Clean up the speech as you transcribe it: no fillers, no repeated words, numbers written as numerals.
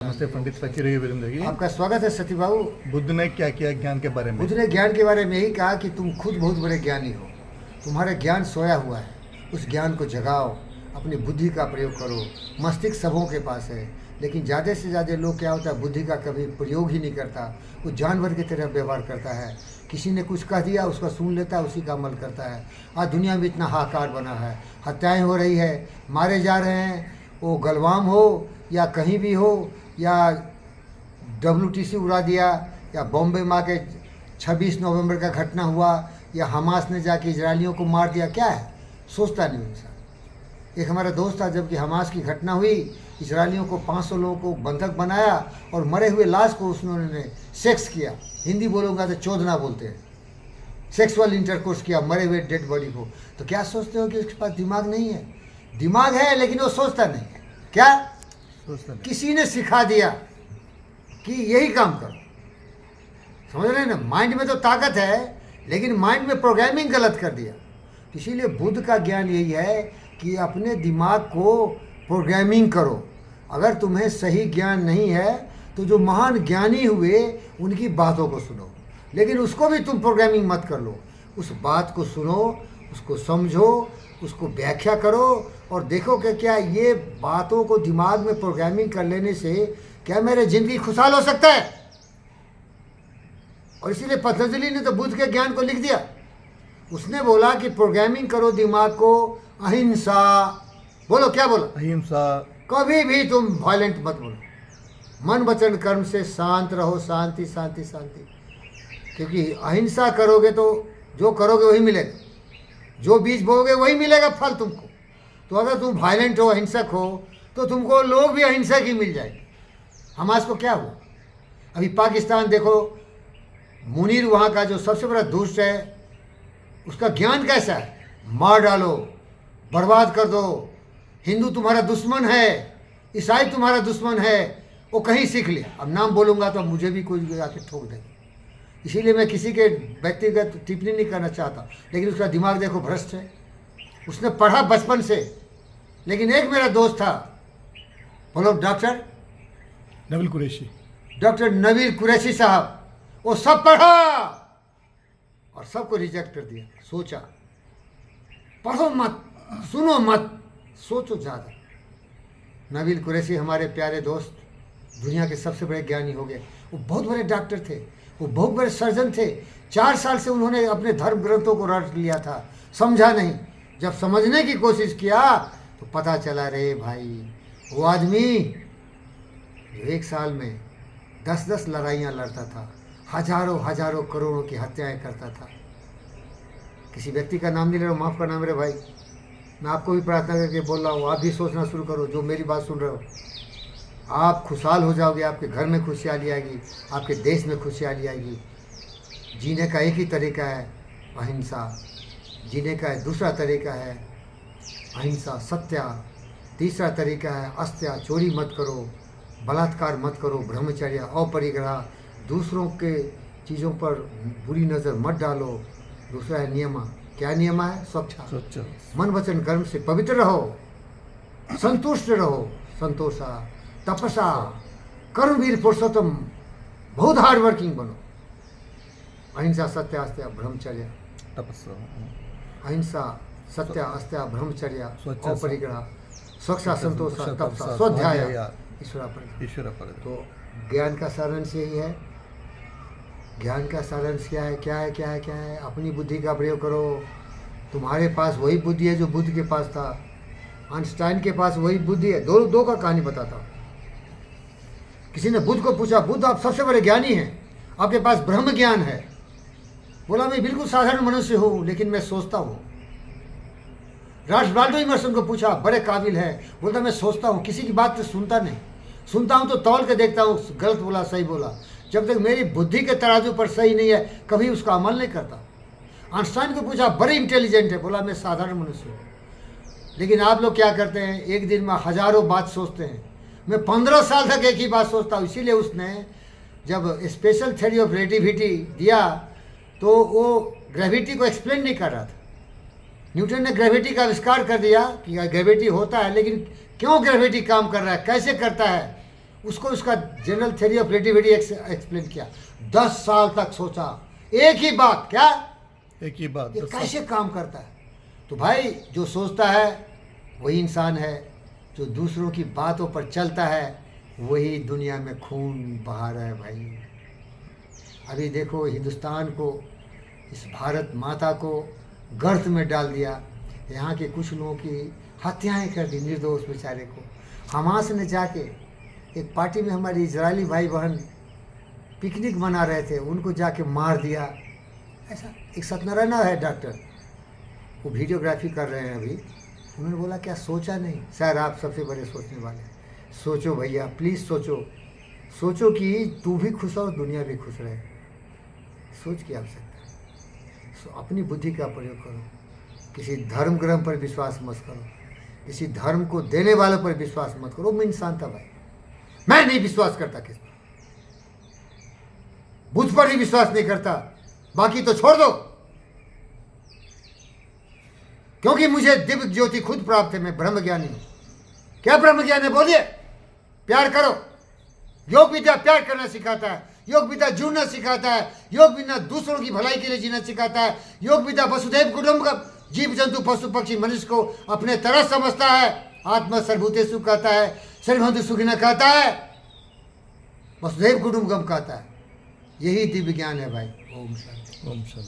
नमस्ते पंडित फकीर वीरेंद्र जी। आपका स्वागत है सती बाबू। बुद्ध ने क्या किया ज्ञान के बारे में? बुद्ध ने ज्ञान के बारे में यही कहा कि तुम खुद बहुत बड़े ज्ञानी हो, तुम्हारा ज्ञान सोया हुआ है, उस ज्ञान को जगाओ, अपनी बुद्धि का प्रयोग करो। मस्तिष्क सबों के पास है, लेकिन ज़्यादा से ज़्यादा लोग क्या होता है, बुद्धि का कभी प्रयोग ही नहीं करता, वो जानवर की तरह व्यवहार करता है। किसी ने कुछ कह दिया उसका सुन लेता है, उसी का अमल करता है। आज दुनिया में इतना हाहाकार बना है, हत्याएं हो रही है, मारे जा रहे हैं, वो गलवाम हो या कहीं भी हो, या WTC उड़ा दिया, या बॉम्बे माँ के 26 नवंबर का घटना हुआ, या हमास ने जाके इजरायलियों को मार दिया, क्या है, सोचता नहीं इंसान। एक हमारा दोस्त था, जबकि हमास की घटना हुई, इजरायलियों को 500 लोगों को बंधक बनाया और मरे हुए लाश को उन्होंने सेक्स किया, हिंदी बोलूँगा तो चोदना बोलते हैं, सेक्सुअल इंटरकोर्स किया मरे हुए डेड बॉडी को। तो क्या सोचते हो कि उसके पास दिमाग नहीं है? दिमाग है, लेकिन वो सोचता नहीं है। क्या सोचता नहीं? किसी ने सिखा दिया कि यही काम करो, समझ रहे हैं ना? माइंड में तो ताकत है, लेकिन माइंड में प्रोग्रामिंग गलत कर दिया। इसीलिए बुद्ध का ज्ञान यही है कि अपने दिमाग को प्रोग्रामिंग करो। अगर तुम्हें सही ज्ञान नहीं है तो जो महान ज्ञानी हुए उनकी बातों को सुनो, लेकिन उसको भी तुम प्रोग्रामिंग मत कर लो। उस बात को सुनो, उसको समझो, उसको व्याख्या करो और देखो कि क्या ये बातों को दिमाग में प्रोग्रामिंग कर लेने से क्या मेरे ज़िंदगी खुशहाल हो सकता है। और इसीलिए पतंजलि ने तो बुद्ध के ज्ञान को लिख दिया। उसने बोला कि प्रोग्रामिंग करो दिमाग को, अहिंसा बोलो। क्या बोला? अहिंसा। कभी भी तुम वायलेंट मत बोलो, मन वचन कर्म से शांत रहो, शांति शांति शांति। क्योंकि अहिंसा करोगे तो जो करोगे वही मिलेगा, जो बीज बोओगे वही मिलेगा फल तुमको। तो अगर तुम वायलेंट हो, अहिंसक हो, तो तुमको लोग भी अहिंसक ही मिल जाएंगे। हमास को क्या हुआ? अभी पाकिस्तान देखो, मुनीर वहाँ का जो सबसे बड़ा दुष्ट है, उसका ज्ञान कैसा है? मार डालो, बर्बाद कर दो, हिंदू तुम्हारा दुश्मन है, ईसाई तुम्हारा दुश्मन है, वो कहीं सीख लिया। अब नाम बोलूँगा तो मुझे भी कोई आके ठोक देगा, इसीलिए मैं किसी के व्यक्तिगत टिप्पणी नहीं करना चाहता। लेकिन उसका दिमाग देखो भ्रष्ट है। उसने पढ़ा बचपन से, लेकिन एक मेरा दोस्त था, बोलो, डॉक्टर नवील कुरैशी, डॉक्टर नवील कुरैशी साहब, वो सब पढ़ा और सबको रिजेक्ट कर दिया। सोचा, पढ़ो मत, सुनो मत, सोचो ज़्यादा। नवील कुरैशी हमारे प्यारे दोस्त, दुनिया के सबसे बड़े ज्ञानी हो गए। वो बहुत बड़े डॉक्टर थे, वो बहुत बड़े सर्जन थे। 4 साल से उन्होंने अपने धर्म ग्रंथों को रट लिया था, समझा नहीं। जब समझने की कोशिश किया तो पता चला, रे भाई, वो आदमी जो 1 साल में 10-10 लड़ाइयाँ लड़ता था, हजारों हजारों करोड़ों की हत्याएं करता था। किसी व्यक्ति का नाम नहीं ले रहा हूँ, माफ़ करना मेरे भाई, मैं आपको भी प्रार्थना करके बोल रहा हूँ, आप भी सोचना शुरू करो, जो मेरी बात सुन रहे हो। आप खुशहाल हो जाओगे, आपके घर में खुशहाली आएगी, आपके देश में खुशहाली आएगी। जीने का एक ही तरीका है, अहिंसा। जीने का दूसरा तरीका है अहिंसा, सत्या। तीसरा तरीका है अस्त्या, चोरी मत करो, बलात्कार मत करो, ब्रह्मचर्य, अपरिग्रह, दूसरों के चीज़ों पर बुरी नज़र मत डालो। दूसरा है नियमा। क्या नियम है? स्वच्छ। मन वचन कर्म से पवित्र रहो, संतुष्ट रहो, संतोषा, तपसा, कर्मवीर पुरुषोत्तम, बहुत हार्ड वर्किंग बनो। अहिंसा, सत्य, अस्त्य, ब्रह्मचर्य, तपस्या, अहिंसा, सत्य, अस्त्य, ब्रह्मचर्य, अपरिग्रह, स्वच्छा, संतोषा, तपसा, स्वाध्याय, ईश्वर पर। तो ज्ञान का सारांश यही है। ज्ञान का सारांश क्या है? क्या है? क्या है? क्या है? अपनी बुद्धि का प्रयोग करो। तुम्हारे पास वही बुद्धि है जो बुद्ध के पास था, आइंस्टाइन के पास वही बुद्धि है। दो का कहानी बताता हूँ। किसी ने बुद्ध को पूछा, बुद्ध आप सबसे बड़े ज्ञानी हैं, आपके पास ब्रह्म ज्ञान है। बोला, मैं बिल्कुल साधारण मनुष्य हूँ, लेकिन मैं सोचता हूँ। रॉनाल्डो इमर्सन को पूछा, बड़े काबिल है, बोलता मैं सोचता हूँ, किसी की बात तो सुनता नहीं, सुनता हूँ तो तौल के देखता हूँ, गलत बोला सही बोला। जब तक मेरी बुद्धि के तराजू पर सही नहीं है, कभी उसका अमल नहीं करता। आइंस्टाइन को पूछा, बड़े इंटेलिजेंट है, बोला मैं साधारण मनुष्य हूँ। लेकिन आप लोग क्या करते हैं, एक दिन में हजारों बात सोचते हैं। मैं 15 साल तक एक ही बात सोचता हूँ। इसीलिए उसने जब स्पेशल थ्योरी ऑफ रिलेटिविटी दिया तो वो ग्रेविटी को एक्सप्लेन नहीं कर रहा था। न्यूटन ने ग्रेविटी का आविष्कार कर दिया कि ग्रेविटी होता है, लेकिन क्यों ग्रेविटी काम कर रहा है, कैसे करता है, उसको उसका general theory of relativity explain किया। 10 साल तक सोचा एक ही बात, क्या, एक ही बात। ये 10 साल। कैसे काम करता है। तो भाई जो सोचता है वही इंसान है, जो दूसरों की बातों पर चलता है वही दुनिया में खून बहा रहा है भाई। अभी देखो हिंदुस्तान को, इस भारत माता को गर्त में डाल दिया। यहाँ के कुछ लोगों की हत्याएं कर दी, निर्दोष बेचारे को। हमास ने जाके एक पार्टी में हमारे इजरायली भाई बहन पिकनिक मना रहे थे, उनको जाके मार दिया। ऐसा एक सत्यनारायण है डॉक्टर, वो वीडियोग्राफी कर रहे हैं अभी, उन्होंने बोला क्या सोचा नहीं। सर आप सबसे बड़े सोचने वाले, सोचो भैया प्लीज़ सोचो, सोचो कि तू भी खुश हो दुनिया भी खुश रहे। सोच की आवश्यकता है। अपनी बुद्धि का प्रयोग करो, किसी धर्म ग्रंथ पर विश्वास मत करो, किसी धर्म को देने वालों पर विश्वास मत करो। मैं इंसान था भाई, मैं नहीं विश्वास करता किस पर, बुद्ध पर ही विश्वास नहीं करता, बाकी तो छोड़ दो। क्योंकि मुझे दिव्य ज्योति खुद प्राप्त है, मैं ब्रह्म ज्ञानी हूं। क्या ब्रह्म ज्ञान है बोलिए? प्यार करो। योग विद्या प्यार करना सिखाता है, योग विद्या जुड़ना सिखाता है, योग विद्या दूसरों की भलाई के लिए जीना सिखाता है। योग विद्या वसुधैव कुटुंबकम, जीव जंतु पशु पक्षी मनुष्य को अपने तरह समझता है। आत्मा सर्वभूतेषु कहता है, सर्वभूतेषु सुखिनः कहता है, वसुधैव कुटुंबकम कहता है। यही दिव्य ज्ञान है भाई। ओम शांति। ओम शांति।